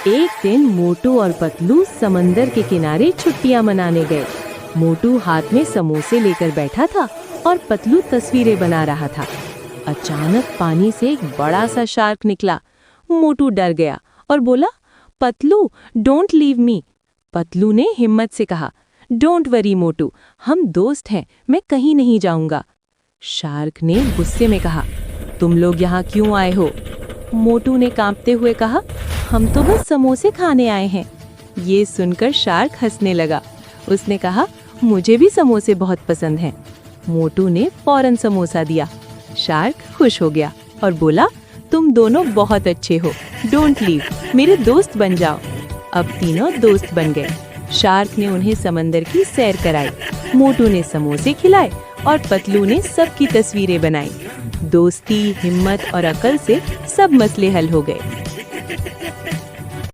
एक दिन मोटू और पतलू समंदर के किनारे छुट्टियां मनाने गए। मोटू हाथ में समोसे लेकर बैठा था और पतलू तस्वीरें बना रहा था। अचानक पानी से एक बड़ा सा शार्क निकला। मोटू डर गया और बोला, Patlu, don't leave me. Patlu ने हिम्मत से कहा, डोंट वरी मोटू, हम दोस्त हैं, मैं कहीं नहीं जाऊंगा। शार्क ने गुस्से में कहा, तुम लोग यहाँ क्यों आए हो? मोटू ने कांपते हुए कहा, हम तो बस समोसे खाने आए हैं। ये सुनकर शार्क हंसने लगा। उसने कहा, मुझे भी समोसे बहुत पसंद हैं। मोटू ने फौरन समोसा दिया। शार्क खुश हो गया और बोला, तुम दोनों बहुत अच्छे हो, डोंट लीव, मेरे दोस्त बन जाओ। अब तीनों दोस्त बन गए। शार्क ने उन्हें समंदर की सैर कराई, मोटू ने समोसे खिलाए और पतलू ने सबकी तस्वीरें बनाई। दोस्ती, हिम्मत और अकल से सब मसले हल हो गए।